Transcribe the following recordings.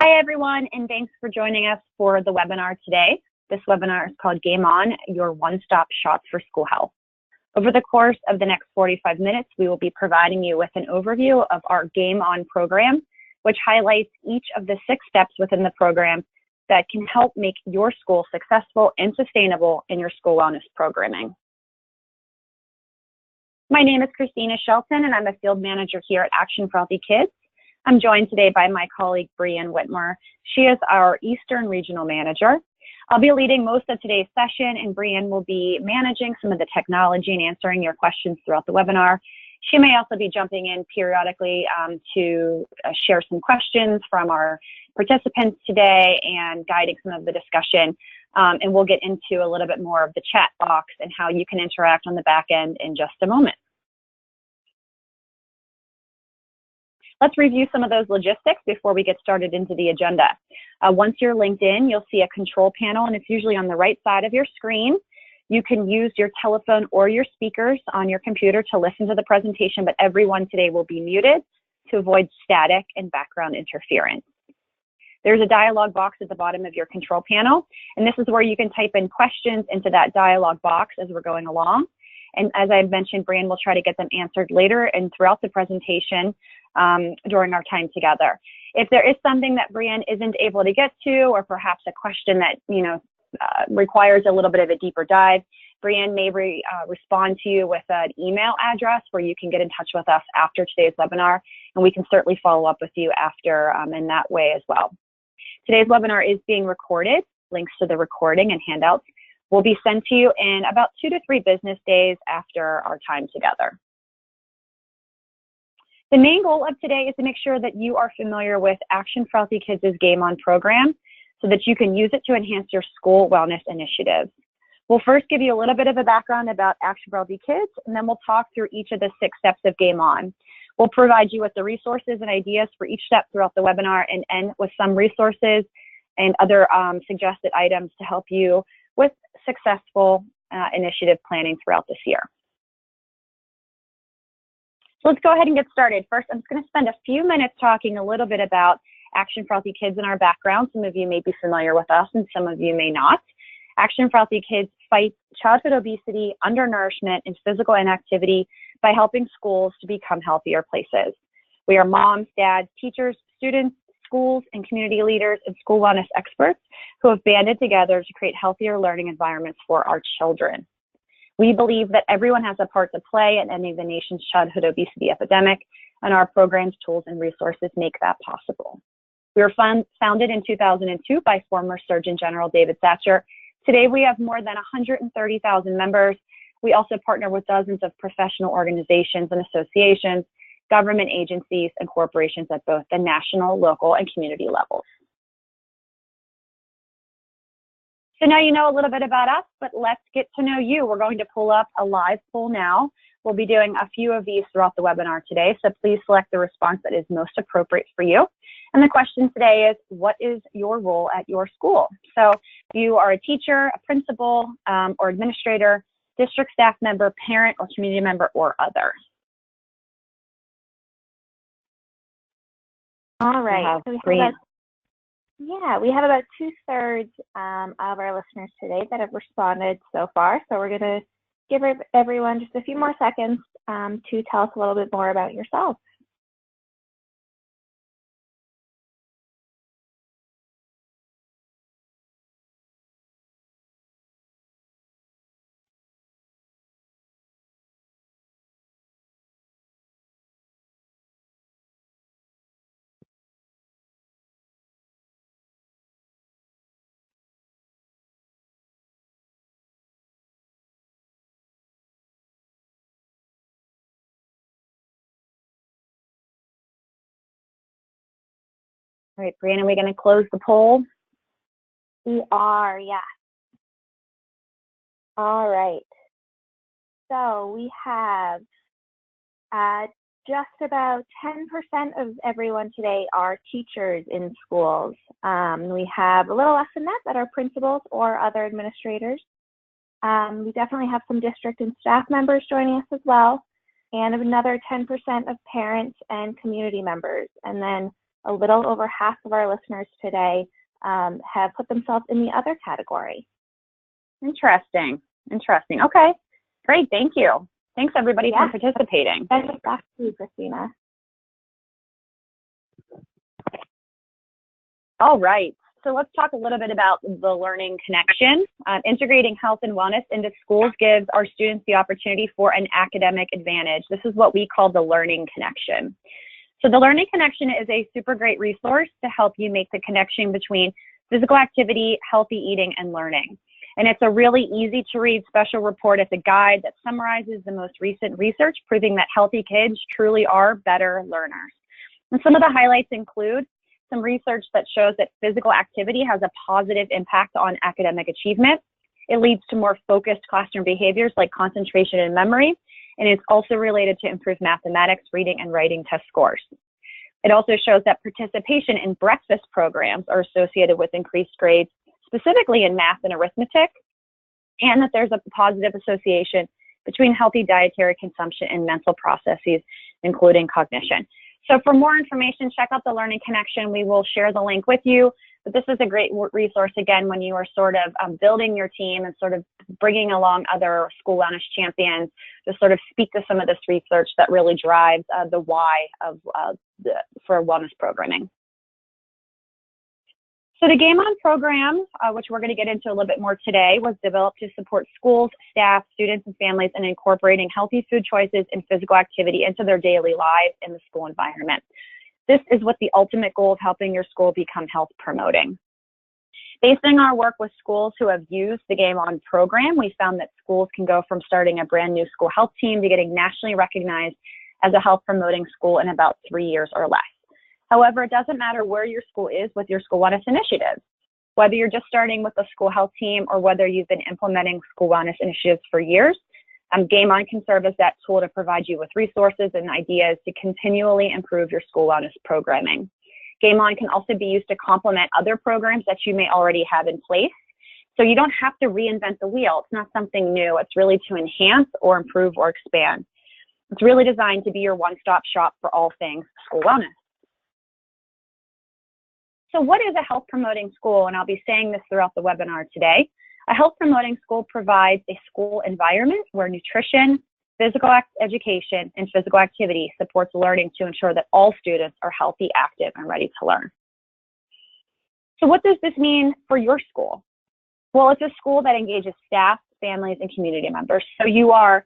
Hi, everyone, and thanks for joining us for the webinar today. This webinar is called Game On, your one-stop shop for school health. Over the course of the next 45 minutes, we will be providing you with an overview of our Game On program, which highlights each of the 6 steps within the program that can help make your school successful and sustainable in your school wellness programming. My name is Christina Shelton, and I'm a field manager here at Action for Healthy Kids. I'm joined today by my colleague, Brianne Whitmer. She is our Eastern Regional Manager. I'll be leading most of today's session, and Brianne will be managing some of the technology and answering your questions throughout the webinar. She may also be jumping in periodically to share some questions from our participants today and guiding some of the discussion. And we'll get into a little bit more of the chat box and how you can interact on the back end in just a moment. Let's review some of those logistics before we get started into the agenda. Once you're linked in, you'll see a control panel, and it's usually on the right side of your screen. You can use your telephone or your speakers on your computer to listen to the presentation, but everyone today will be muted to avoid static and background interference. There's a dialog box at the bottom of your control panel, and this is where you can type in questions into that dialog box as we're going along. And as I mentioned, Brianne will try to get them answered later and throughout the presentation during our time together. If there is something that Brianne isn't able to get to, or perhaps a question that requires a little bit of a deeper dive, Brianne may respond to you with an email address where you can get in touch with us after today's webinar, and we can certainly follow up with you after in that way as well. Today's webinar is being recorded. Links to the recording and handouts will be sent to you in about 2 to 3 business days after our time together. The main goal of today is to make sure that you are familiar with Action for Healthy Kids' Game On program so that you can use it to enhance your school wellness initiatives. We'll first give you a little bit of a background about Action for Healthy Kids, and then we'll talk through each of the 6 steps of Game On. We'll provide you with the resources and ideas for each step throughout the webinar and end with some resources and other suggested items to help you with successful initiative planning throughout this year. So let's go ahead and get started. First, I'm just going to spend a few minutes talking a little bit about Action for Healthy Kids and our background. Some of you may be familiar with us and some of you may not. Action for Healthy Kids fights childhood obesity, undernourishment, and physical inactivity by helping schools to become healthier places. We are moms, dads, teachers, students, schools, and community leaders and school wellness experts who have banded together to create healthier learning environments for our children. We believe that everyone has a part to play in ending the nation's childhood obesity epidemic, and our programs, tools, and resources make that possible. We were founded in 2002 by former Surgeon General David Satcher. Today, we have more than 130,000 members. We also partner with dozens of professional organizations and associations, government agencies, and corporations at both the national, local, and community levels. So now you know a little bit about us, but let's get to know you. We're going to pull up a live poll now. We'll be doing a few of these throughout the webinar today, so please select the response that is most appropriate for you. And the question today is, what is your role at your school? So if you are a teacher, a principal, or administrator, district staff member, parent, or community member, or other. All right. So we have about 2/3 of our listeners today that have responded so far. So we're going to give everyone just a few more seconds to tell us a little bit more about yourself. All right, Brianne, are we going to close the poll? We are, yeah. All right. So we have just about 10% of everyone today are teachers in schools. We have a little less than that are principals or other administrators. We definitely have some district and staff members joining us as well, and another 10% of parents and community members. And then a little over half of our listeners today have put themselves in the other category. Interesting. Okay, great. Thank you. Thanks everybody for participating. Back to you, Christina. All right. So let's talk a little bit about the learning connection. Integrating health and wellness into schools gives our students the opportunity for an academic advantage. This is what we call the learning connection. So the learning connection is a super great resource to help you make the connection between physical activity, healthy eating, and learning. And it's a really easy to read special report. It's a guide that summarizes the most recent research proving that healthy kids truly are better learners. And some of the highlights include some research that shows that physical activity has a positive impact on academic achievement. It leads to more focused classroom behaviors like concentration and memory, and it's also related to improved mathematics, reading, and writing test scores. It also shows that participation in breakfast programs are associated with increased grades, specifically in math and arithmetic, and that there's a positive association between healthy dietary consumption and mental processes, including cognition. So for more information, check out the Learning Connection. We will share the link with you. But this is a great resource, again, when you are sort of building your team and sort of bringing along other school wellness champions to sort of speak to some of this research that really drives the why of for wellness programming. So the Game On program, which we're going to get into a little bit more today, was developed to support schools, staff, students, and families in incorporating healthy food choices and physical activity into their daily lives in the school environment. This is with the ultimate goal of helping your school become health promoting. Based on our work with schools who have used the Game On program, we found that schools can go from starting a brand new school health team to getting nationally recognized as a health promoting school in about 3 years or less. However, it doesn't matter where your school is with your school wellness initiatives. Whether you're just starting with a school health team or whether you've been implementing school wellness initiatives for years, Game On can serve as that tool to provide you with resources and ideas to continually improve your school wellness programming. Game On can also be used to complement other programs that you may already have in place. So you don't have to reinvent the wheel. It's not something new. It's really to enhance or improve or expand. It's really designed to be your one-stop shop for all things school wellness. So what is a health promoting school? And I'll be saying this throughout the webinar today. A health promoting school provides a school environment where nutrition, physical education, and physical activity supports learning to ensure that all students are healthy, active, and ready to learn. So what does this mean for your school? Well, it's a school that engages staff, families, and community members. So you are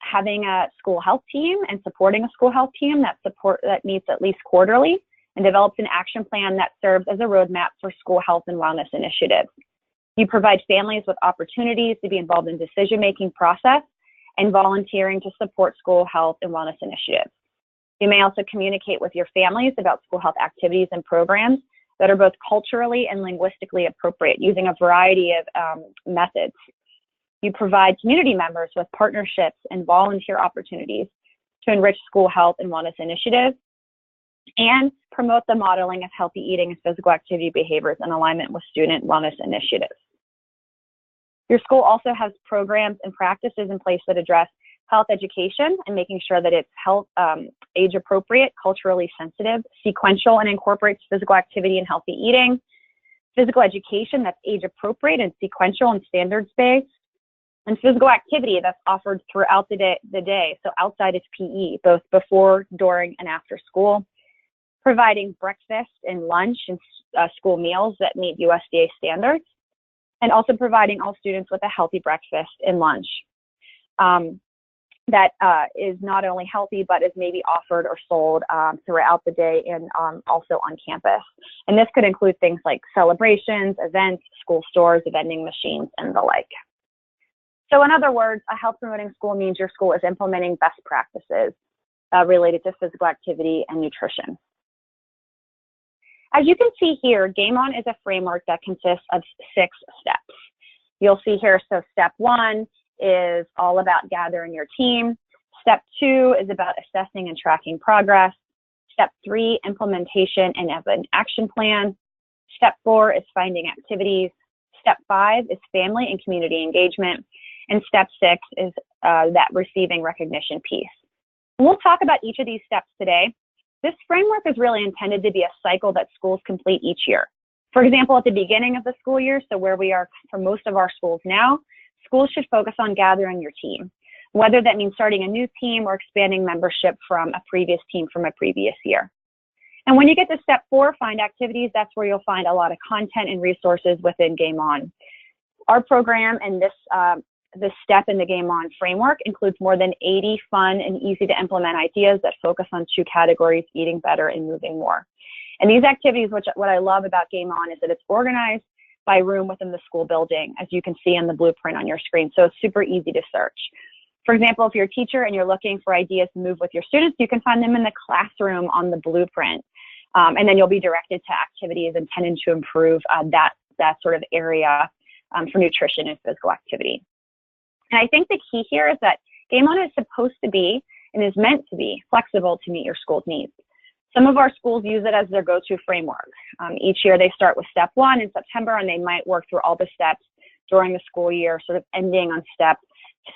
having a school health team and supporting a school health team that meets at least quarterly and develops an action plan that serves as a roadmap for school health and wellness initiatives. You provide families with opportunities to be involved in decision-making process and volunteering to support school health and wellness initiatives. You may also communicate with your families about school health activities and programs that are both culturally and linguistically appropriate using a variety of methods. You provide community members with partnerships and volunteer opportunities to enrich school health and wellness initiatives and promote the modeling of healthy eating and physical activity behaviors in alignment with student wellness initiatives. Your school also has programs and practices in place that address health education and making sure that it's health, age appropriate, culturally sensitive, sequential, and incorporates physical activity and healthy eating, physical education that's age appropriate and sequential and standards based, and physical activity that's offered throughout the day, so outside of PE, both before, during, and after school, providing breakfast and lunch and school meals that meet USDA standards, and also providing all students with a healthy breakfast and lunch that is not only healthy, but is maybe offered or sold throughout the day and also on campus. And this could include things like celebrations, events, school stores, vending machines, and the like. So in other words, a health promoting school means your school is implementing best practices related to physical activity and nutrition. As you can see here, Game On is a framework that consists of 6 steps. You'll see here, so step 1 is all about gathering your team. Step 2 is about assessing and tracking progress. Step 3, implementation and of an action plan. Step 4 is finding activities. Step 5 is family and community engagement. And step 6 is that receiving recognition piece. We'll talk about each of these steps today, This framework is really intended to be a cycle that schools complete each year. For example, at the beginning of the school year, so where we are for most of our schools now, schools should focus on gathering your team, whether that means starting a new team or expanding membership from a previous team from a previous year. And when you get to step 4, find activities, that's where you'll find a lot of content and resources within Game On. Our program and this step in the Game On framework includes more than 80 fun and easy to implement ideas that focus on 2 categories, eating better and moving more. And these activities, what I love about Game On is that it's organized by room within the school building, as you can see in the blueprint on your screen. So it's super easy to search. For example, if you're a teacher and you're looking for ideas to move with your students, you can find them in the classroom on the blueprint. And then you'll be directed to activities intended to improve that sort of area for nutrition and physical activity. And I think the key here is that Game On is supposed to be and is meant to be flexible to meet your school's needs. Some of our schools use it as their go-to framework. Each year they start with step 1 in September, and they might work through all the steps during the school year, sort of ending on step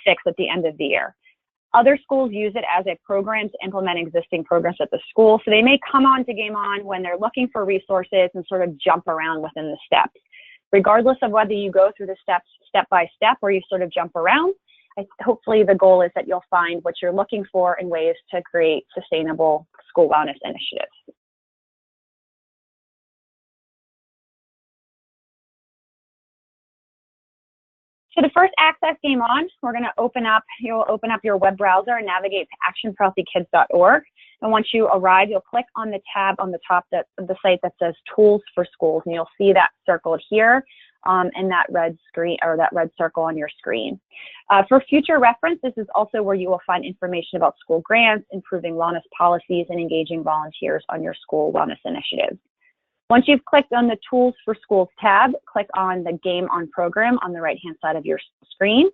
6 at the end of the year. Other schools use it as a program to implement existing programs at the school. So they may come on to Game On when they're looking for resources and sort of jump around within the steps. Regardless of whether you go through the steps step by step or you sort of jump around, hopefully the goal is that you'll find what you're looking for in ways to create sustainable school wellness initiatives. So to first access Game On, we're going to you'll open up your web browser and navigate to actionforhealthykids.org. And once you arrive, you'll click on the tab on the top of the site that says Tools for Schools, and you'll see that circled here in that red screen or that red circle on your screen. For future reference, this is also where you will find information about school grants, improving wellness policies, and engaging volunteers on your school wellness initiatives. Once you've clicked on the Tools for Schools tab, click on the Game On program on the right-hand side of your screen,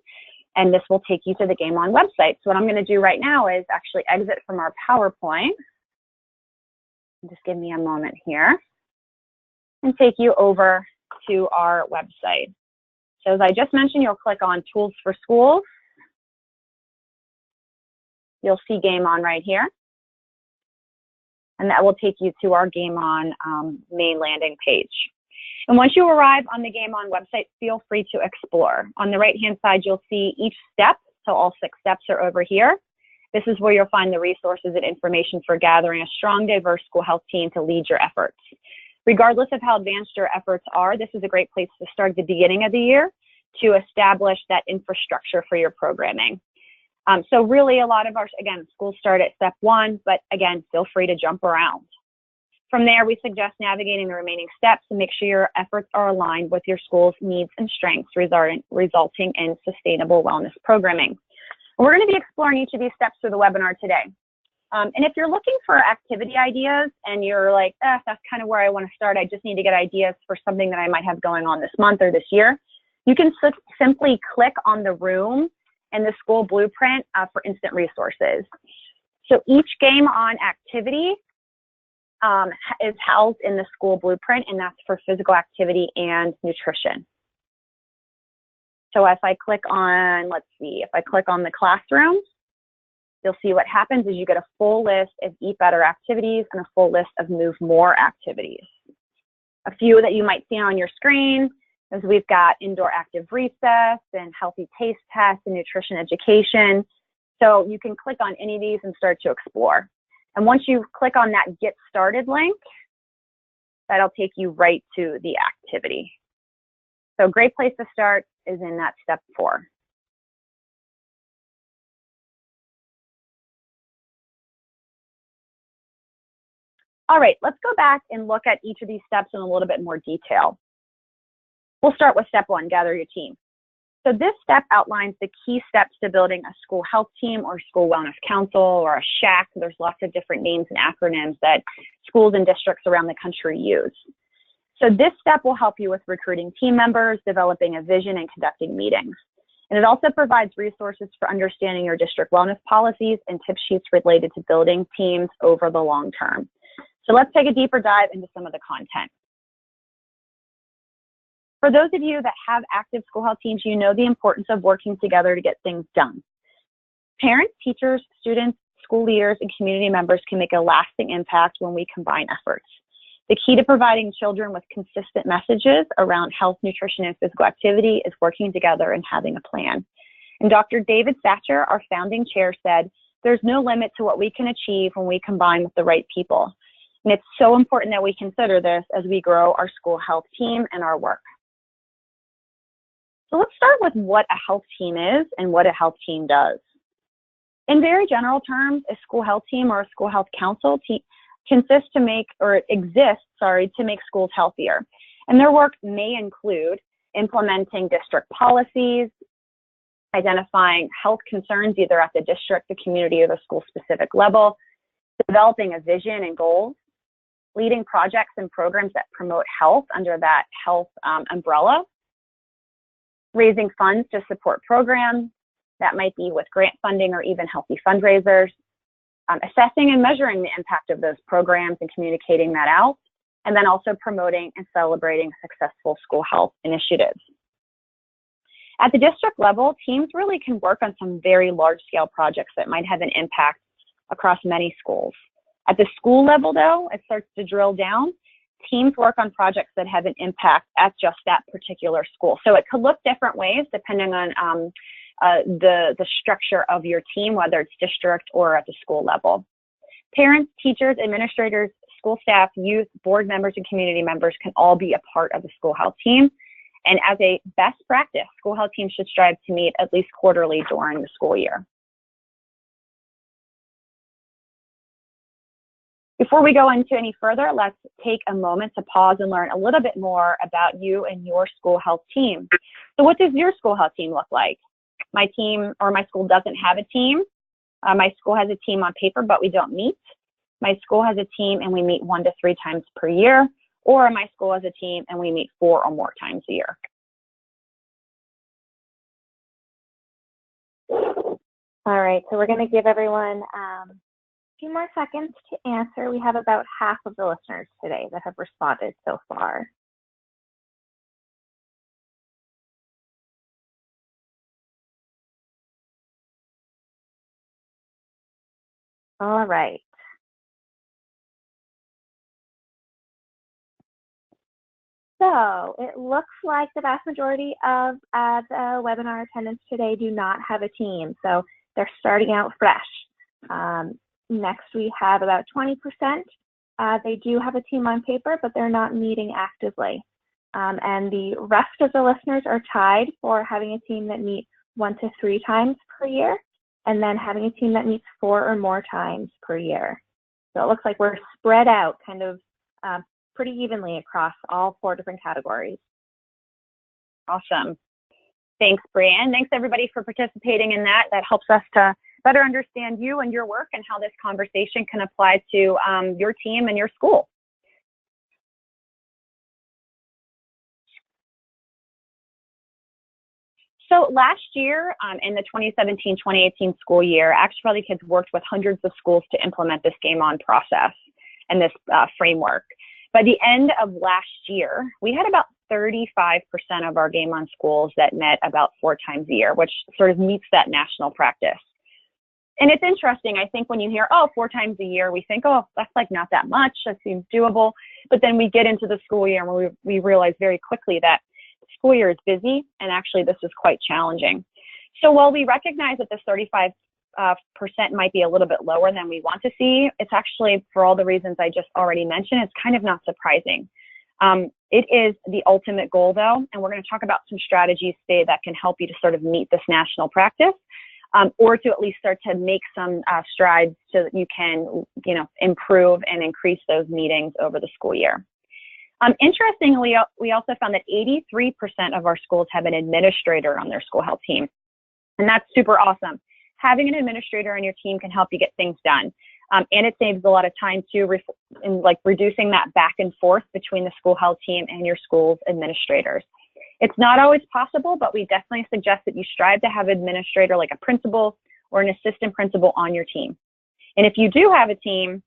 and this will take you to the Game On website. So what I'm going to do right now is actually exit from our PowerPoint. Just give me a moment here and take you over to our website. So as I just mentioned, you'll click on Tools for Schools. You'll see Game On right here. And that will take you to our Game On main landing page. And once you arrive on the Game On website, feel free to explore. On the right-hand side, you'll see each step. So all 6 steps are over here. This is where you'll find the resources and information for gathering a strong, diverse school health team to lead your efforts. Regardless of how advanced your efforts are, this is a great place to start at the beginning of the year to establish that infrastructure for your programming. So really a lot of our, again, schools start at step 1, but again, feel free to jump around. From there, we suggest navigating the remaining steps to make sure your efforts are aligned with your school's needs and strengths, resulting in sustainable wellness programming. We're going to be exploring each of these steps through the webinar today. And if you're looking for activity ideas and you're like, that's kind of where I want to start, I just need to get ideas for something that I might have going on this month or this year, you can simply click on the room and the school blueprint for instant resources. So each Game On activity is housed in the school blueprint, and that's for physical activity and nutrition. So if I click on, if I click on the classroom, you'll see what happens is you get a full list of Eat Better activities and a full list of Move More activities. A few that you might see on your screen is we've got indoor active recess and healthy taste tests and nutrition education. So you can click on any of these and start to explore. And once you click on that Get Started link, that'll take you right to the activity. So a great place to start is in that step 4. All right, let's go back and look at each of these steps in a little bit more detail. We'll start with step 1, gather your team. So this step outlines the key steps to building a school health team or school wellness council or a SHAC. There's lots of different names and acronyms that schools and districts around the country use. So this step will help you with recruiting team members, developing a vision, and conducting meetings. And it also provides resources for understanding your district wellness policies and tip sheets related to building teams over the long term. So let's take a deeper dive into some of the content. For those of you that have active school health teams, you know the importance of working together to get things done. Parents, teachers, students, school leaders and community members can make a lasting impact when we combine efforts. The key to providing children with consistent messages around health, nutrition, and physical activity is working together and having a plan. And Dr. David Thatcher, our founding chair, said, "There's no limit to what we can achieve when we combine with the right people." And it's so important that we consider this as we grow our school health team and our work. So let's start with what a health team is and what a health team does. In very general terms, a school health team or a school health council exists to make schools healthier. And their work may include implementing district policies, identifying health concerns either at the district, the community, or the school-specific level, developing a vision and goals, leading projects and programs that promote health under that health umbrella, raising funds to support programs, that might be with grant funding or even healthy fundraisers, assessing and measuring the impact of those programs and communicating that out, and then also promoting and celebrating successful school health initiatives. At the district level, teams really can work on some very large-scale projects that might have an impact across many schools. At the school level, though, it starts to drill down. Teams work on projects that have an impact at just that particular school. So it could look different ways depending on the structure of your team, whether it's district or at the school level. Parents, teachers, administrators, school staff, youth, board members, and community members can all be a part of the school health team. And as a best practice, school health teams should strive to meet at least quarterly during the school year. Before we go into any further, let's take a moment to pause and learn a little bit more about you and your school health team. So what does your school health team look like? My team or my school doesn't have a team. My school has a team on paper, but we don't meet. My school has a team and we meet 1 to 3 times per year, or my school has a team and we meet 4 or more times a year. All right, so we're going to give everyone a few more seconds to answer. We have about half of the listeners today that have responded so far. All right. So it looks like the vast majority of the webinar attendants today do not have a team. So they're starting out fresh. Next, we have about 20%. They do have a team on paper, but they're not meeting actively. And the rest of the listeners are tied for having a team that meets 1 to 3 times per year, and then having a team that meets 4 or more times per year. So it looks like we're spread out kind of pretty evenly across all 4 different categories. Awesome. Thanks, Brianne. Thanks, everybody, for participating in that. That helps us to better understand you and your work and how this conversation can apply to your team and your school. So last year, in the 2017-2018 school year, Action for Healthy Kids worked with hundreds of schools to implement this Game On process and this framework. By the end of last year, we had about 35% of our Game On schools that met about 4 times a year, which sort of meets that national practice. And it's interesting, I think when you hear, oh, 4 times a year, we think, oh, that's like not that much, that seems doable. But then we get into the school year and we realize very quickly that the school year is busy, and actually this is quite challenging. So while we recognize that this 35% might be a little bit lower than we want to see, it's actually, for all the reasons I just already mentioned, it's kind of not surprising. It is the ultimate goal, though, and we're going to talk about some strategies today that can help you to sort of meet this national practice, or to at least start to make some strides so that you can, improve and increase those meetings over the school year. Interestingly, we also found that 83% of our schools have an administrator on their school health team, and that's super awesome. Having an administrator on your team can help you get things done. And it saves a lot of time too, in like reducing that back and forth between the school health team and your school's administrators. It's not always possible, but we definitely suggest that you strive to have an administrator like a principal or an assistant principal on your team. And if you do have a team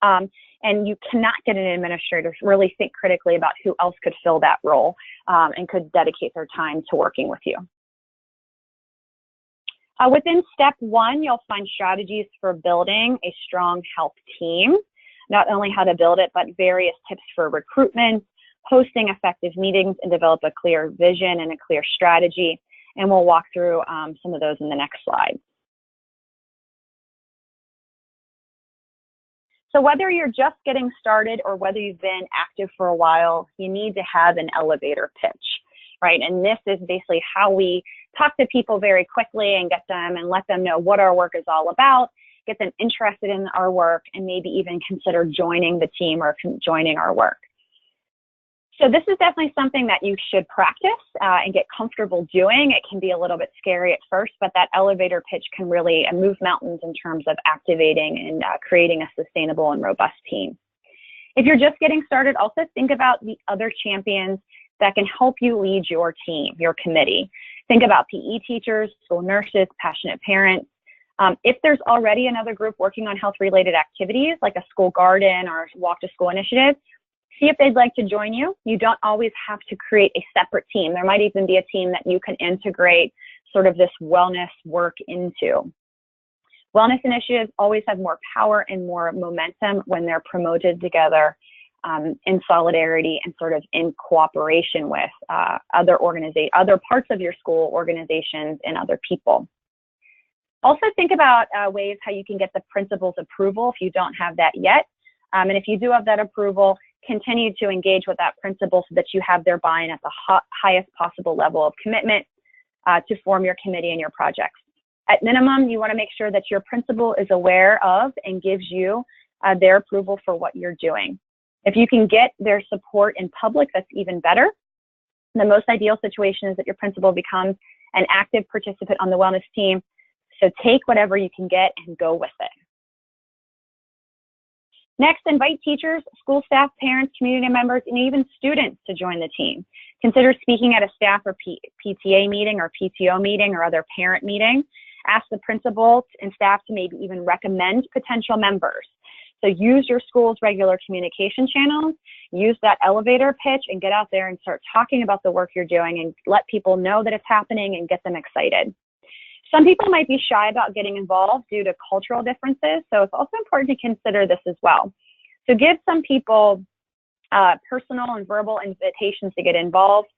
and you cannot get an administrator, really think critically about who else could fill that role and could dedicate their time to working with you. Within step 1, you'll find strategies for building a strong health team, not only how to build it, but various tips for recruitment, hosting effective meetings, and develop a clear vision and a clear strategy. And we'll walk through some of those in the next slide. So whether you're just getting started or whether you've been active for a while, you need to have an elevator pitch, right? And this is basically how we talk to people very quickly and get them and let them know what our work is all about, get them interested in our work, and maybe even consider joining the team or joining our work. So this is definitely something that you should practice and get comfortable doing. It can be a little bit scary at first, but that elevator pitch can really move mountains in terms of activating and creating a sustainable and robust team. If you're just getting started, also think about the other champions that can help you lead your team, your committee. Think about PE teachers, school nurses, passionate parents. If there's already another group working on health-related activities, like a school garden or walk to school initiative, see if they'd like to join you. You don't always have to create a separate team. There might even be a team that you can integrate sort of this wellness work into. Wellness initiatives always have more power and more momentum when they're promoted together in solidarity and sort of in cooperation with other parts of your school, organizations, and other people. Also think about ways how you can get the principal's approval if you don't have that yet. And if you do have that approval, continue to engage with that principal so that you have their buy-in at the highest possible level of commitment to form your committee and your projects. At minimum, you want to make sure that your principal is aware of and gives you their approval for what you're doing. If you can get their support in public, that's even better. The most ideal situation is that your principal becomes an active participant on the wellness team. So take whatever you can get and go with it. Next, invite teachers, school staff, parents, community members, and even students to join the team. Consider speaking at a staff or PTA meeting or PTO meeting or other parent meeting. Ask the principal and staff to maybe even recommend potential members. So use your school's regular communication channels, use that elevator pitch, and get out there and start talking about the work you're doing and let people know that it's happening and get them excited. Some people might be shy about getting involved due to cultural differences, so it's also important to consider this as well. So give some people personal and verbal invitations to get involved.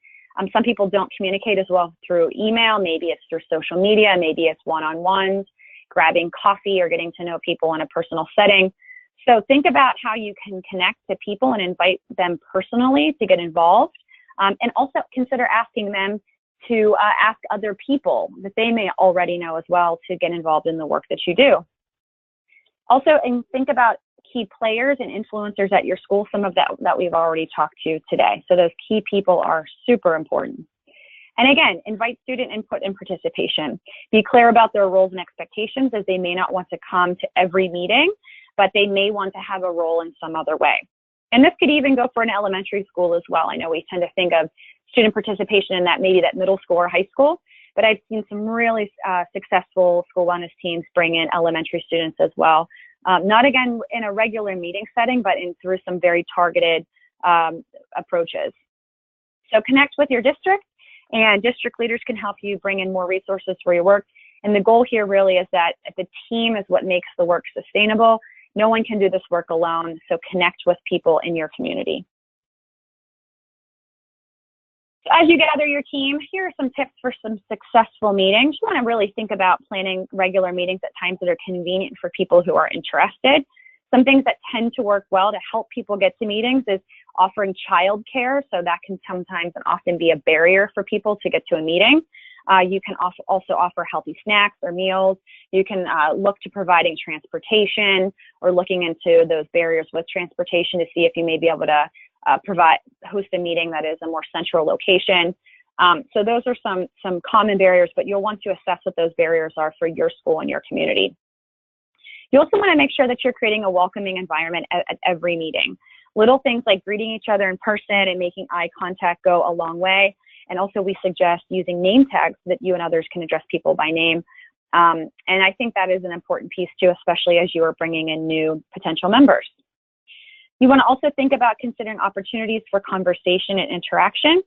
Some people don't communicate as well through email. Maybe it's through social media. Maybe it's one-on-ones, grabbing coffee or getting to know people in a personal setting. So think about how you can connect to people and invite them personally to get involved. And also consider asking them to ask other people that they may already know as well to get involved in the work that you do. Also, and think about key players and influencers at your school, some of that we've already talked to today. So those key people are super important. And again, invite student input and participation. Be clear about their roles and expectations, as they may not want to come to every meeting, but they may want to have a role in some other way. And this could even go for an elementary school as well. I know we tend to think of student participation in that maybe that middle school or high school, but I've seen some really successful school wellness teams bring in elementary students as well. Not again in a regular meeting setting, but through some very targeted approaches. So connect with your district, and district leaders can help you bring in more resources for your work. And the goal here really is that the team is what makes the work sustainable. No one can do this work alone, so connect with people in your community. So as you gather your team, here are some tips for some successful meetings. You want to really think about planning regular meetings at times that are convenient for people who are interested. Some things that tend to work well to help people get to meetings is offering childcare. So that can sometimes and often be a barrier for people to get to a meeting. You can also offer healthy snacks or meals. You can look to providing transportation or looking into those barriers with transportation to see if you may be able to host a meeting that is a more central location. So those are some common barriers, but you'll want to assess what those barriers are for your school and your community. You also want to make sure that you're creating a welcoming environment at every meeting. Little things like greeting each other in person and making eye contact go a long way. And also we suggest using name tags so that you and others can address people by name. And I think that is an important piece too, especially as you are bringing in new potential members. You want to also think about considering opportunities for conversation and interaction.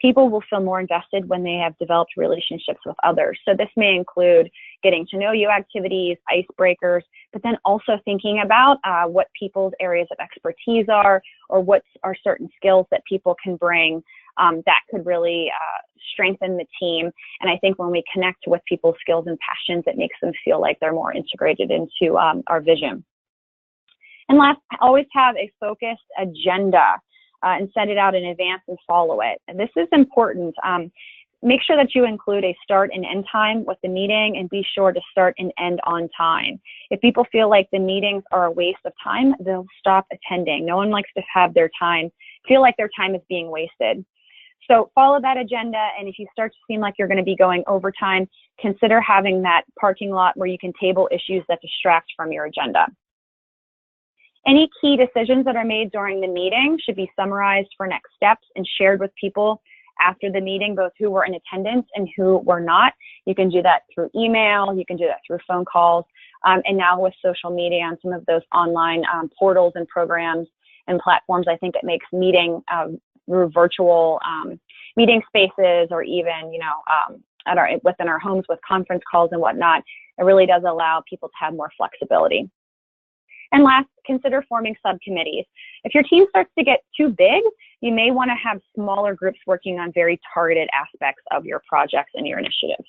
People will feel more invested when they have developed relationships with others. So this may include getting to know you activities, icebreakers, but then also thinking about what people's areas of expertise are, or what are certain skills that people can bring that could really strengthen the team. And I think when we connect with people's skills and passions, it makes them feel like they're more integrated into our vision. And last, always have a focused agenda and set it out in advance and follow it. And this is important. Make sure that you include a start and end time with the meeting, and be sure to start and end on time. If people feel like the meetings are a waste of time, they'll stop attending. No one likes to have their time, feel like their time is being wasted. So follow that agenda, and if you start to seem like you're going to be going overtime, consider having that parking lot where you can table issues that distract from your agenda. Any key decisions that are made during the meeting should be summarized for next steps and shared with people after the meeting, both who were in attendance and who were not. You can do that through email, you can do that through phone calls, and now with social media and some of those online portals and programs and platforms, I think it makes meeting through virtual meeting spaces, or even, within our homes with conference calls and whatnot. It really does allow people to have more flexibility. And last, consider forming subcommittees. If your team starts to get too big, you may want to have smaller groups working on very targeted aspects of your projects and your initiatives.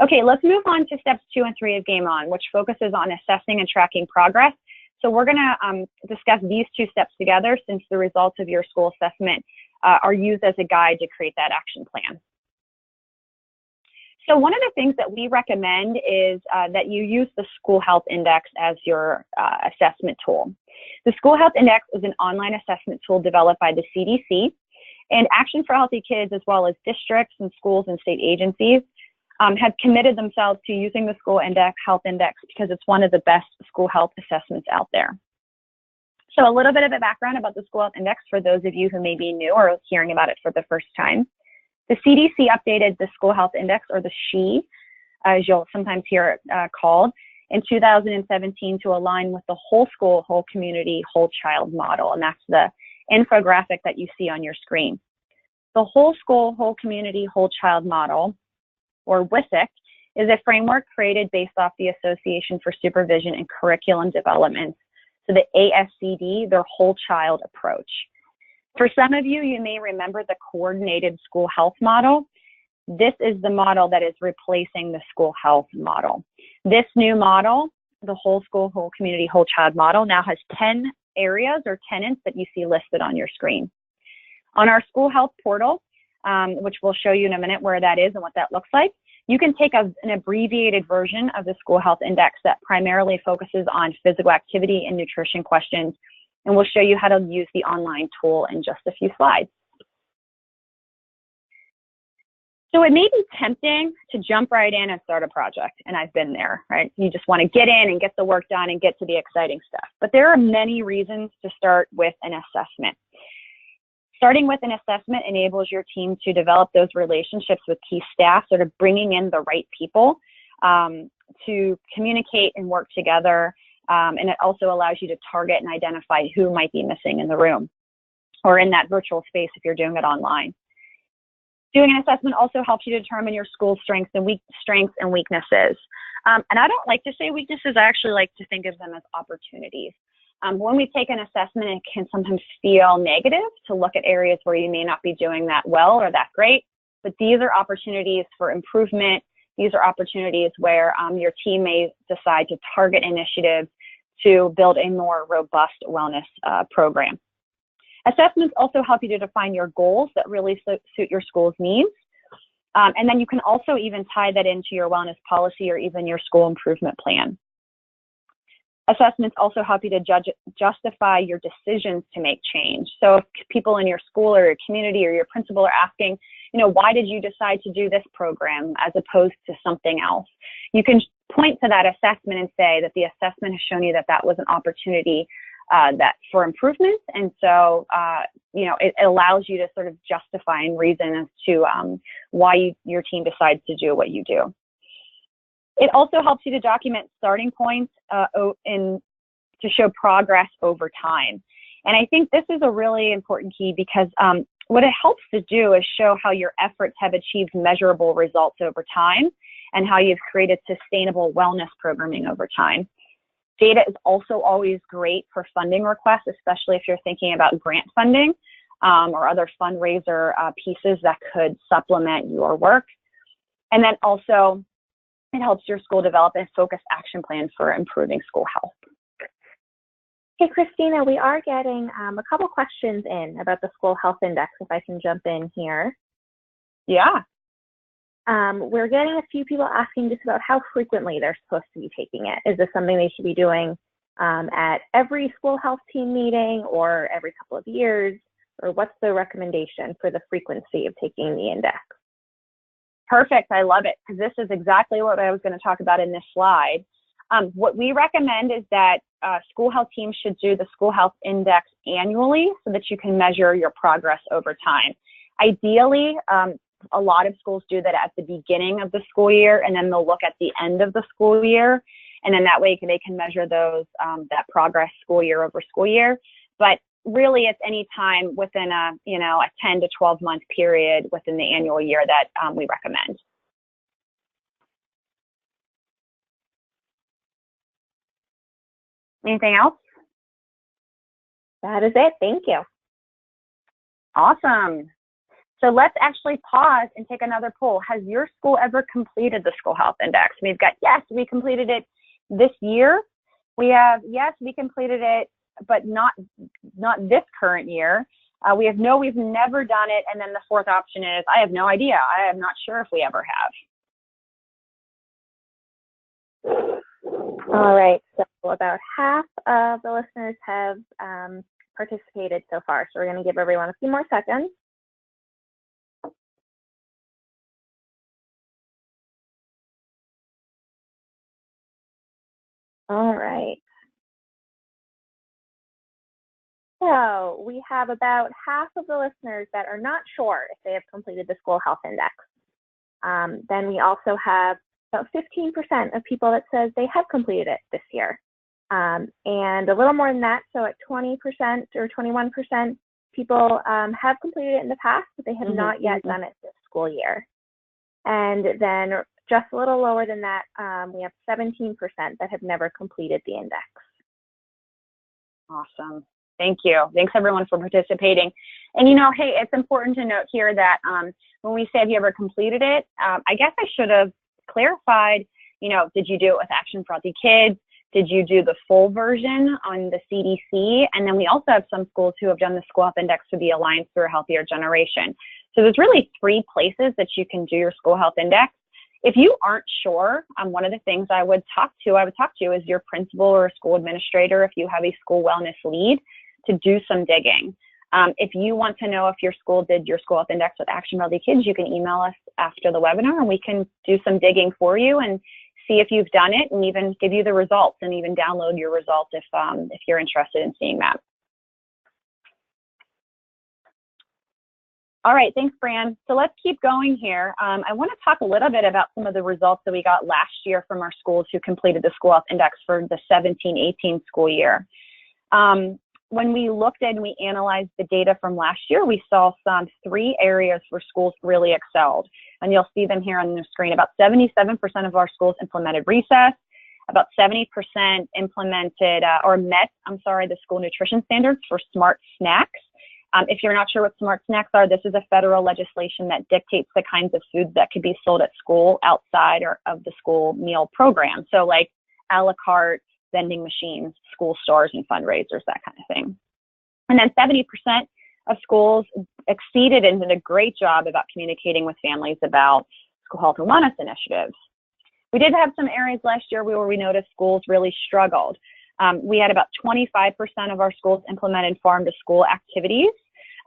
Okay, let's move on to steps 2 and 3 of Game On, which focuses on assessing and tracking progress. So we're going to discuss these 2 steps together, since the results of your school assessment are used as a guide to create that action plan. So one of the things that we recommend is that you use the School Health Index as your assessment tool. The School Health Index is an online assessment tool developed by the CDC, and Action for Healthy Kids, as well as districts and schools and state agencies, have committed themselves to using the School Health Index because it's one of the best school health assessments out there. So a little bit of a background about the School Health Index for those of you who may be new or hearing about it for the first time. The CDC updated the School Health Index, or the SHE, as you'll sometimes hear it called, in 2017 to align with the whole school, whole community, whole child model. And that's the infographic that you see on your screen. The whole school, whole community, whole child model, or WSIC, is a framework created based off the Association for Supervision and Curriculum Development, so the AFHK, their whole child approach. For some of you, you may remember the coordinated school health model. This is the model that is replacing the school health model. This new model, the whole school, whole community, whole child model, now has 10 areas or tenets that you see listed on your screen. On our school health portal, which we'll show you in a minute where that is and what that looks like, you can take an abbreviated version of the School Health Index that primarily focuses on physical activity and nutrition questions, and we'll show you how to use the online tool in just a few slides. So it may be tempting to jump right in and start a project, and I've been there, right? You just want to get in and get the work done and get to the exciting stuff. But there are many reasons to start with an assessment. Starting with an assessment enables your team to develop those relationships with key staff, sort of bringing in the right people to communicate and work together. And it also allows you to target and identify who might be missing in the room or in that virtual space if you're doing it online. Doing an assessment also helps you determine your school's strengths and weaknesses. And I don't like to say weaknesses, I actually like to think of them as opportunities. When we take an assessment, it can sometimes feel negative to look at areas where you may not be doing that well or that great, but these are opportunities for improvement. These are opportunities where your team may decide to target initiatives to build a more robust wellness program. Assessments also help you to define your goals that really suit your school's needs. And then you can also even tie that into your wellness policy or even your school improvement plan. Assessments also help you to justify your decisions to make change. So if people in your school or your community or your principal are asking, why did you decide to do this program as opposed to something else? You can point to that assessment and say that the assessment has shown you that that was an opportunity for improvement. And so, it allows you to sort of justify and reason as to why your team decides to do what you do. It also helps you to document starting points and to show progress over time. And I think this is a really important key because what it helps to do is show how your efforts have achieved measurable results over time and how you've created sustainable wellness programming over time. Data is also always great for funding requests, especially if you're thinking about grant funding or other fundraiser pieces that could supplement your work. And then also, it helps your school develop a focused action plan for improving school health. Hey, Christina, we are getting a couple questions in about the School Health Index, if I can jump in here. Yeah. We're getting a few people asking just about how frequently they're supposed to be taking it. Is this something they should be doing at every school health team meeting or every couple of years? Or what's the recommendation for the frequency of taking the index? Perfect. I love it, because this is exactly what I was going to talk about in this slide. What we recommend is that school health teams should do the School Health Index annually so that you can measure your progress over time. Ideally, a lot of schools do that at the beginning of the school year, and then they'll look at the end of the school year, and then that way they can measure those that progress school year over school year. But really, it's any time within a 10 to 12 month period within the annual year that we recommend. Anything else? That is it. Thank you. Awesome. So let's actually pause and take another poll. Has your school ever completed the School Health Index? We've got yes, we completed it this year. We have yes, we completed it, but not this current year. We have no, we've never done it. And then the fourth option is I have no idea. I am not sure if we ever have. All right, so about half of the listeners have participated so far. So we're going to give everyone a few more seconds. All right. So we have about half of the listeners that are not sure if they have completed the School Health Index. Then we also have about 15% of people that says they have completed it this year. And a little more than that, so at 20% or 21%, people have completed it in the past, but they have not yet done it this school year. And then just a little lower than that, we have 17% that have never completed the index. Awesome. Thank you. Thanks everyone for participating. And hey, it's important to note here that when we say have you ever completed it, I guess I should have clarified, did you do it with Action for Healthy Kids? Did you do the full version on the CDC? And then we also have some schools who have done the School Health Index for the Alliance for a Healthier Generation. So there's really 3 places that you can do your School Health Index. If you aren't sure, one of the things I would talk to is your principal or a school administrator if you have a school wellness lead to do some digging. If you want to know if your school did your School Health Index with Action for Healthy Kids, you can email us after the webinar and we can do some digging for you and see if you've done it and even give you the results and even download your results if you're interested in seeing that. All right, thanks, Fran. So let's keep going here. I want to talk a little bit about some of the results that we got last year from our schools who completed the School Health Index for the 17-18 school year. When we looked at and we analyzed the data from last year, we saw 3 areas where schools really excelled. And you'll see them here on the screen. About 77% of our schools implemented recess. About 70% implemented or met, the school nutrition standards for smart snacks. If you're not sure what smart snacks are, this is a federal legislation that dictates the kinds of foods that could be sold at school outside or of the school meal program. So like a la carte, vending machines, school stores, and fundraisers, that kind of thing. And then 70% of schools exceeded and did a great job about communicating with families about school health and wellness initiatives. We did have some areas last year where we noticed schools really struggled. We had about 25% of our schools implemented farm-to-school activities.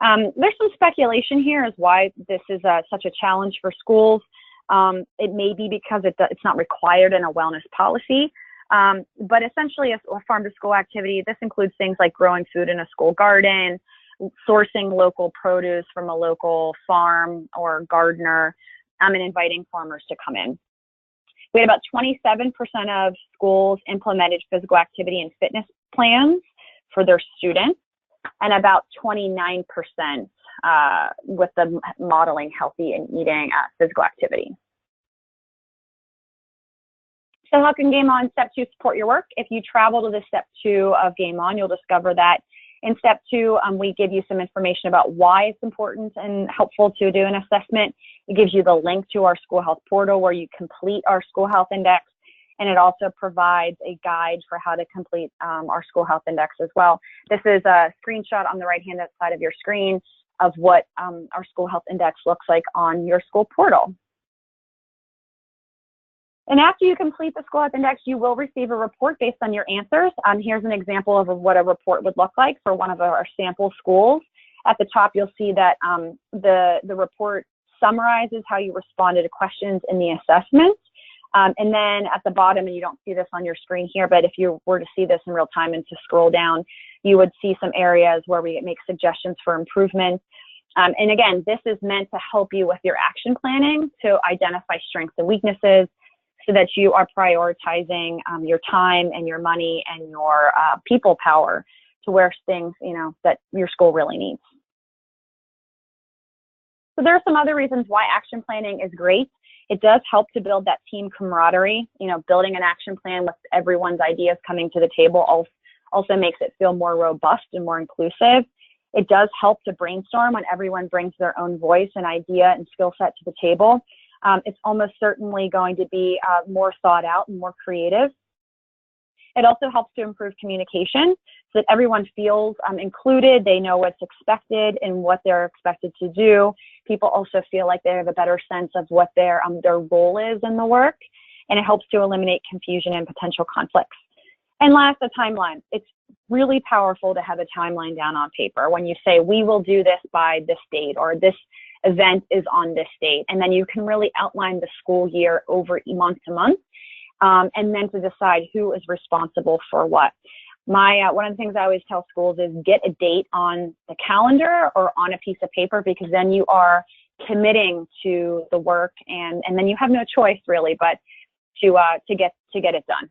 There's some speculation here as why this is such a challenge for schools. It may be because it's not required in a wellness policy. But essentially a farm-to-school activity, this includes things like growing food in a school garden, sourcing local produce from a local farm or gardener, and inviting farmers to come in. We had about 27% of schools implemented physical activity and fitness plans for their students, and about 29% with the modeling healthy and eating physical activity. So how can Game On Step 2 support your work? If you travel to the Step 2 of Game On, you'll discover that in Step 2, we give you some information about why it's important and helpful to do an assessment. It gives you the link to our school health portal where you complete our school health index, and it also provides a guide for how to complete our school health index as well. This is a screenshot on the right-hand side of your screen of what our school health index looks like on your school portal. And after you complete the school health index, you will receive a report based on your answers. Here's an example of what a report would look like for one of our sample schools. At the top, you'll see that the report summarizes how you responded to questions in the assessment. And then at the bottom, and you don't see this on your screen here, but if you were to see this in real time and to scroll down, you would see some areas where we make suggestions for improvement. And again, this is meant to help you with your action planning to identify strengths and weaknesses, so that you are prioritizing your time and your money and your people power to where things, that your school really needs. So there are some other reasons why action planning is great. It does help to build that team camaraderie. Building an action plan with everyone's ideas coming to the table also makes it feel more robust and more inclusive. It does help to brainstorm when everyone brings their own voice and idea and skill set to the table. It's almost certainly going to be more thought out and more creative. It also helps to improve communication so that everyone feels included, they know what's expected and what they're expected to do. People also feel like they have a better sense of what their role is in the work, and it helps to eliminate confusion and potential conflicts. And last, a timeline. It's really powerful to have a timeline down on paper when you say, we will do this by this date, or this event is on this date, and then you can really outline the school year over month to month, and then to decide who is responsible for what. One of the things I always tell schools is get a date on the calendar or on a piece of paper, because then you are committing to the work, and then you have no choice really but to get it done.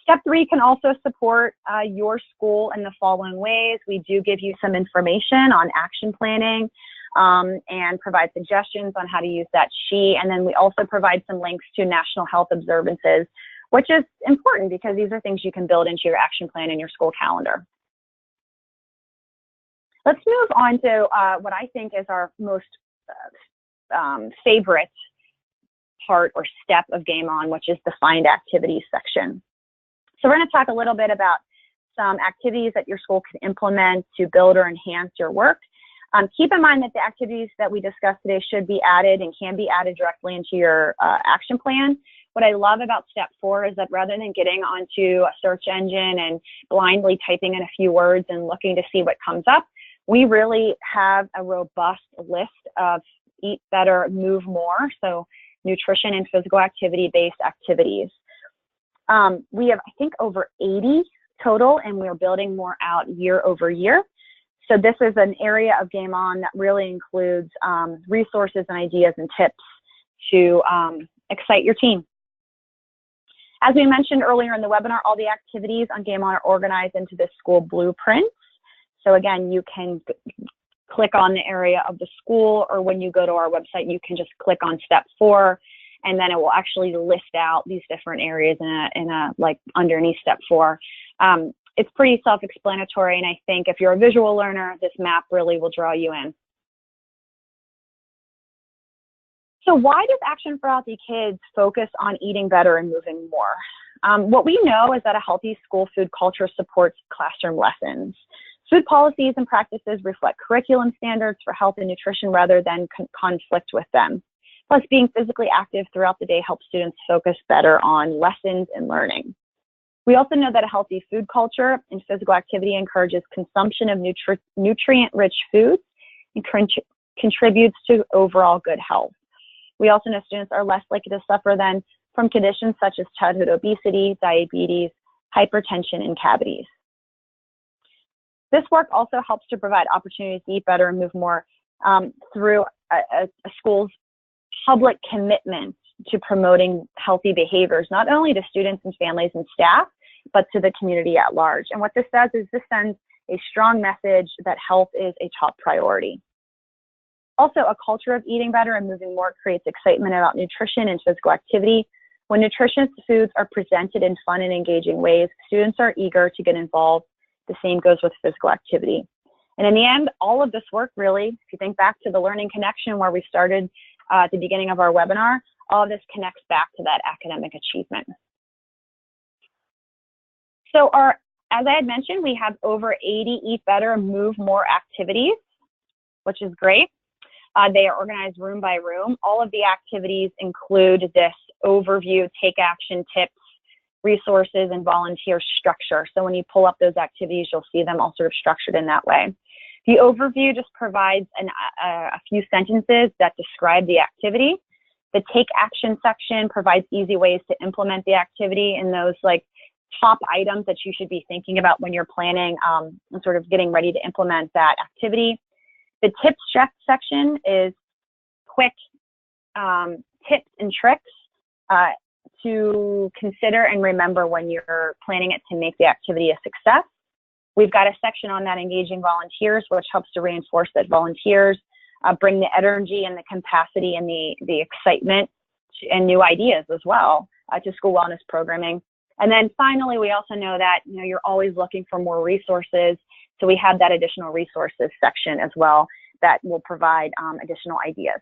Step 3 can also support your school in the following ways. We do give you some information on action planning and provide suggestions on how to use that sheet. And then we also provide some links to national health observances, which is important because these are things you can build into your action plan in your school calendar. Let's move on to what I think is our most favorite part or step of Game On, which is the Find Activities section. So we're going to talk a little bit about some activities that your school can implement to build or enhance your work. Keep in mind that the activities that we discussed today should be added and can be added directly into your action plan. What I love about Step 4 is that rather than getting onto a search engine and blindly typing in a few words and looking to see what comes up, we really have a robust list of Eat Better, Move More, so nutrition and physical activity-based activities. We have, I think, over 80 total, and we're building more out year over year. So this is an area of Game On that really includes resources and ideas and tips to excite your team. As we mentioned earlier in the webinar, all the activities on Game On are organized into the school blueprints. So again, you can click on the area of the school, or when you go to our website, you can just click on Step 4. And then it will actually list out these different areas like underneath Step 4. It's pretty self-explanatory, and I think if you're a visual learner, this map really will draw you in. So why does Action for Healthy Kids focus on eating better and moving more? What we know is that a healthy school food culture supports classroom lessons. Food policies and practices reflect curriculum standards for health and nutrition rather than conflict with them. Plus, being physically active throughout the day helps students focus better on lessons and learning. We also know that a healthy food culture and physical activity encourages consumption of nutrient-rich foods and contributes to overall good health. We also know students are less likely to suffer from conditions such as childhood obesity, diabetes, hypertension, and cavities. This work also helps to provide opportunities to eat better and move more through a school's public commitment to promoting healthy behaviors, not only to students and families and staff, but to the community at large. And what this does is this sends a strong message that health is a top priority. Also, a culture of eating better and moving more creates excitement about nutrition and physical activity. When nutritious foods are presented in fun and engaging ways, students are eager to get involved. The same goes with physical activity. And in the end, all of this work really, if you think back to the learning connection where we started at the beginning of our webinar, all of this connects back to that academic achievement. So as I had mentioned, we have over 80 Eat Better, Move More activities, which is great. They are organized room by room. All of the activities include this overview, take action tips, resources, and volunteer structure. So when you pull up those activities, you'll see them all sort of structured in that way. The overview just provides a few sentences that describe the activity. The take action section provides easy ways to implement the activity and those like top items that you should be thinking about when you're planning and sort of getting ready to implement that activity. The tips section is quick tips and tricks to consider and remember when you're planning it to make the activity a success. We've got a section on that engaging volunteers, which helps to reinforce that volunteers bring the energy and the capacity and the excitement and new ideas as well to school wellness programming. And then finally, we also know that you're always looking for more resources. So we have that additional resources section as well that will provide additional ideas.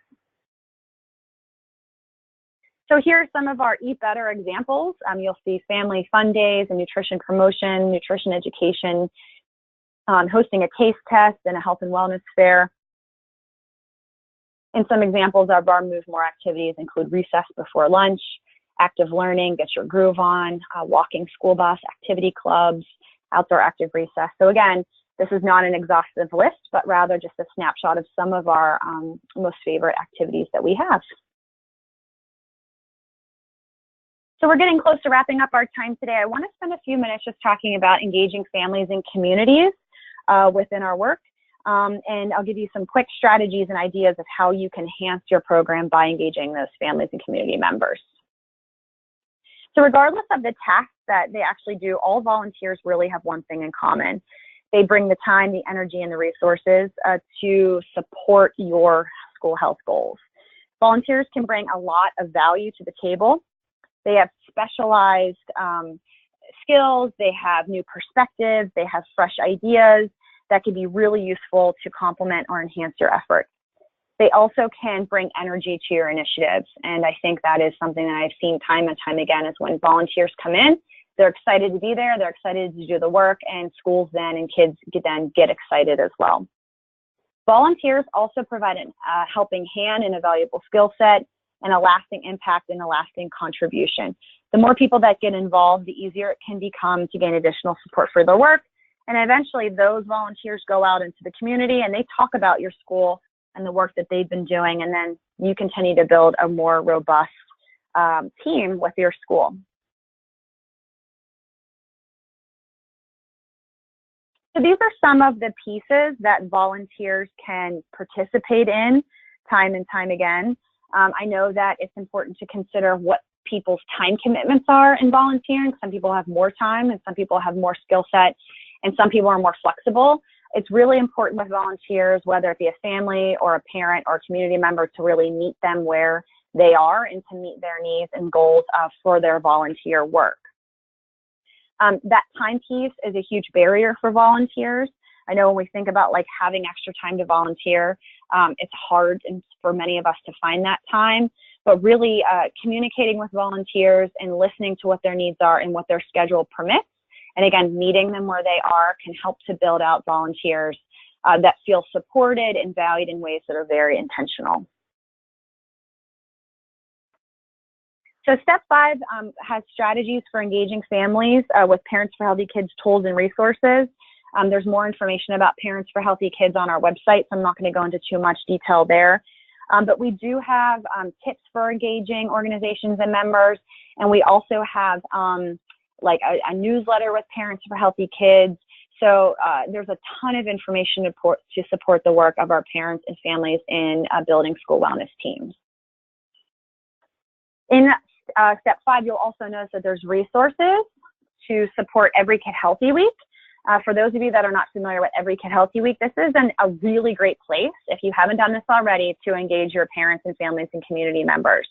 So here are some of our Eat Better examples. You'll see family fun days and nutrition promotion, nutrition education, hosting a taste test and a health and wellness fair. And some examples of our Move More activities include recess before lunch, active learning, get your groove on, walking school bus, activity clubs, outdoor active recess. So again, this is not an exhaustive list, but rather just a snapshot of some of our most favorite activities that we have. So we're getting close to wrapping up our time today. I want to spend a few minutes just talking about engaging families and communities within our work. And I'll give you some quick strategies and ideas of how you can enhance your program by engaging those families and community members. So regardless of the tasks that they actually do, all volunteers really have one thing in common. They bring the time, the energy, and the resources to support your school health goals. Volunteers can bring a lot of value to the table. They have specialized skills, they have new perspectives, they have fresh ideas that can be really useful to complement or enhance your efforts. They also can bring energy to your initiatives, and I think that is something that I've seen time and time again is when volunteers come in, they're excited to be there, they're excited to do the work, and schools then and kids then get excited as well. Volunteers also provide a helping hand and a valuable skill set and a lasting impact and a lasting contribution. The more people that get involved, the easier it can become to gain additional support for their work. And eventually those volunteers go out into the community and they talk about your school and the work that they've been doing. And then you continue to build a more robust team with your school. So these are some of the pieces that volunteers can participate in time and time again. I know that it's important to consider what people's time commitments are in volunteering. Some people have more time and some people have more skill set and some people are more flexible. It's really important with volunteers, whether it be a family or a parent or a community member, to really meet them where they are and to meet their needs and goals for their volunteer work. That time piece is a huge barrier for volunteers. I know when we think about like having extra time to volunteer, it's hard for many of us to find that time, but really communicating with volunteers and listening to what their needs are and what their schedule permits. And again, meeting them where they are can help to build out volunteers that feel supported and valued in ways that are very intentional. So step 5 has strategies for engaging families with Parents for Healthy Kids tools and resources. There's more information about Parents for Healthy Kids on our website, so I'm not going to go into too much detail there. But we do have tips for engaging organizations and members, and we also have like a newsletter with Parents for Healthy Kids. So there's a ton of information to support the work of our parents and families in building school wellness teams. In step 5, you'll also notice that there's resources to support Every Kid Healthy Week. For those of you that are not familiar with Every Kid Healthy Week, this is a really great place, if you haven't done this already, to engage your parents and families and community members.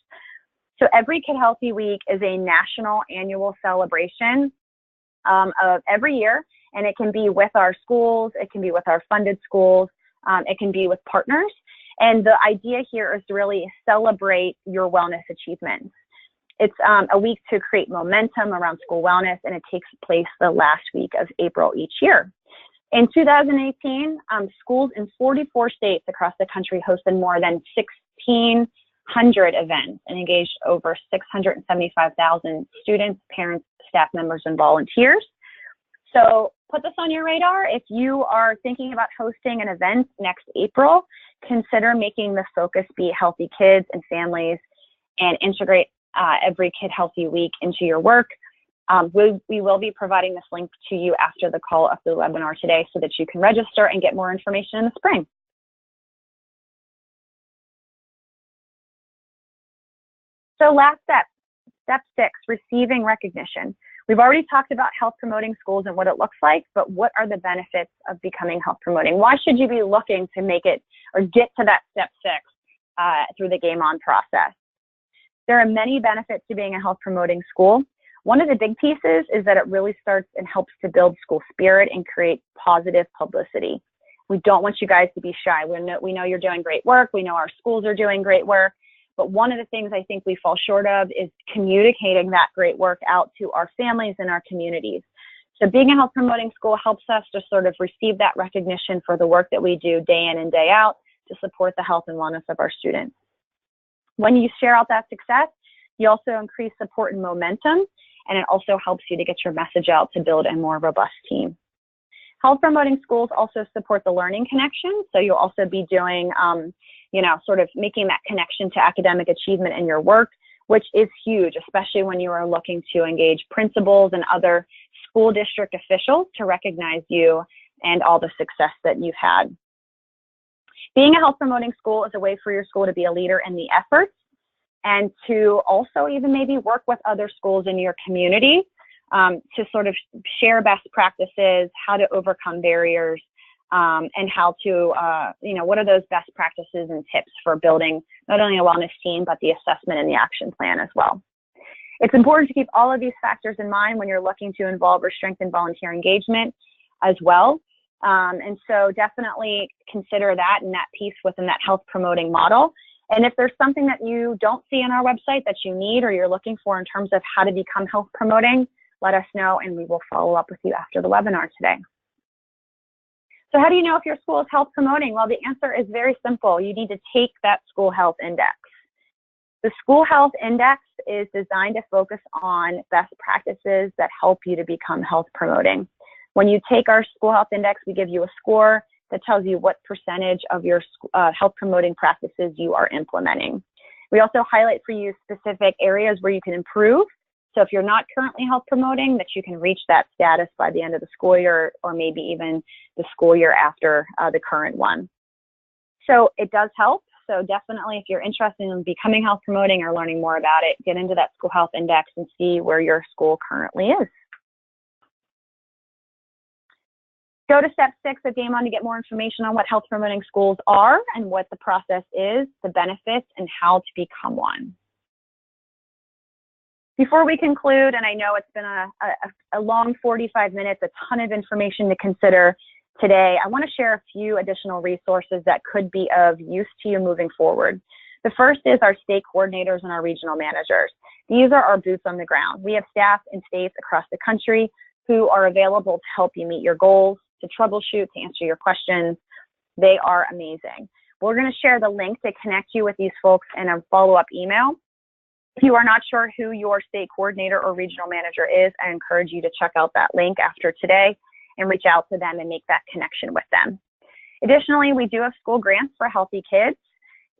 So Every Kid Healthy Week is a national annual celebration of every year, and it can be with our schools, it can be with our funded schools, it can be with partners. And the idea here is to really celebrate your wellness achievements. It's a week to create momentum around school wellness, and it takes place the last week of April each year. In 2018, schools in 44 states across the country hosted more than 1,600 events and engaged over 675,000 students, parents, staff members, and volunteers. So put this on your radar. If you are thinking about hosting an event next April, consider making the focus be healthy kids and families, and integrate Every Kid Healthy Week into your work. We will be providing this link to you after the call of the webinar today so that you can register and get more information in the spring. So last step, step 6, receiving recognition. We've already talked about health promoting schools and what it looks like, but what are the benefits of becoming health promoting? Why should you be looking to make it or get to that step 6 through the Game On process? There are many benefits to being a health promoting school. One of the big pieces is that it really starts and helps to build school spirit and create positive publicity. We don't want you guys to be shy. We know you're doing great work. We know our schools are doing great work. But one of the things I think we fall short of is communicating that great work out to our families and our communities. So being a health promoting school helps us to sort of receive that recognition for the work that we do day in and day out to support the health and wellness of our students. When you share out that success, you also increase support and momentum, and it also helps you to get your message out to build a more robust team. Health promoting schools also support the learning connection. So you'll also be doing, sort of making that connection to academic achievement in your work, which is huge, especially when you are looking to engage principals and other school district officials to recognize you and all the success that you've had. Being a health promoting school is a way for your school to be a leader in the efforts and to also even maybe work with other schools in your community to sort of share best practices, how to overcome barriers, and how to, what are those best practices and tips for building not only a wellness team, but the assessment and the action plan as well. It's important to keep all of these factors in mind when you're looking to involve or strengthen volunteer engagement as well. And so definitely consider that and that piece within that health promoting model. And if there's something that you don't see on our website that you need or you're looking for in terms of how to become health promoting, let us know and we will follow up with you after the webinar today. So how do you know if your school is health promoting? Well, the answer is very simple. You need to take that school health index. The school health index is designed to focus on best practices that help you to become health promoting. When you take our school health index, we give you a score that tells you what percentage of your health promoting practices you are implementing. We also highlight for you specific areas where you can improve. So if you're not currently health promoting, that you can reach that status by the end of the school year or maybe even the school year after the current one. So it does help. So definitely if you're interested in becoming health promoting or learning more about it, get into that school health index and see where your school currently is. Go to step 6 of Game On to get more information on what health promoting schools are and what the process is, the benefits, and how to become one. Before we conclude, and I know it's been a long 45 minutes, a ton of information to consider today, I want to share a few additional resources that could be of use to you moving forward. The first is our state coordinators and our regional managers. These are our boots on the ground. We have staff in states across the country who are available to help you meet your goals, to troubleshoot, to answer your questions. They are amazing. We're going to share the link to connect you with these folks in a follow-up email. If you are not sure who your state coordinator or regional manager is, I encourage you to check out that link after today and reach out to them and make that connection with them. Additionally, we do have school grants for healthy kids.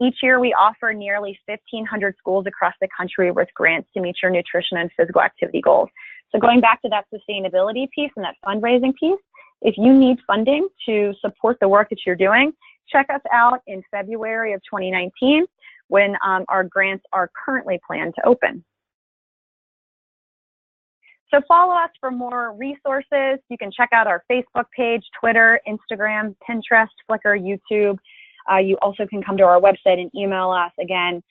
Each year, we offer nearly 1,500 schools across the country with grants to meet your nutrition and physical activity goals. So going back to that sustainability piece and that fundraising piece, if you need funding to support the work that you're doing, check us out in February of 2019 when our grants are currently planned to open. So follow us for more resources. You can check out our Facebook page, Twitter, Instagram, Pinterest, Flickr, YouTube. You also can come to our website and email us. Again,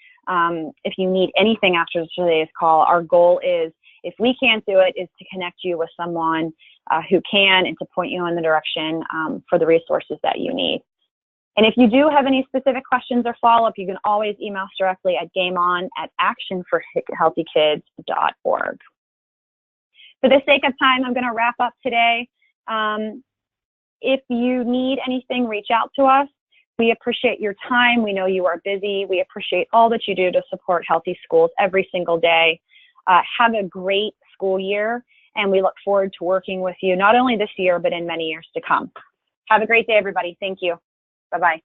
if you need anything after today's call, our goal is, if we can't do it, is to connect you with someone who can, and to point you in the direction for the resources that you need. And if you do have any specific questions or follow-up, you can always email us directly at gameon@actionforhealthykids.org. For the sake of time, I'm going to wrap up today. If you need anything, reach out to us. We appreciate your time. We know you are busy. We appreciate all that you do to support healthy schools every single day. Have a great school year, and we look forward to working with you not only this year, but in many years to come. Have a great day, everybody. Thank you. Bye-bye.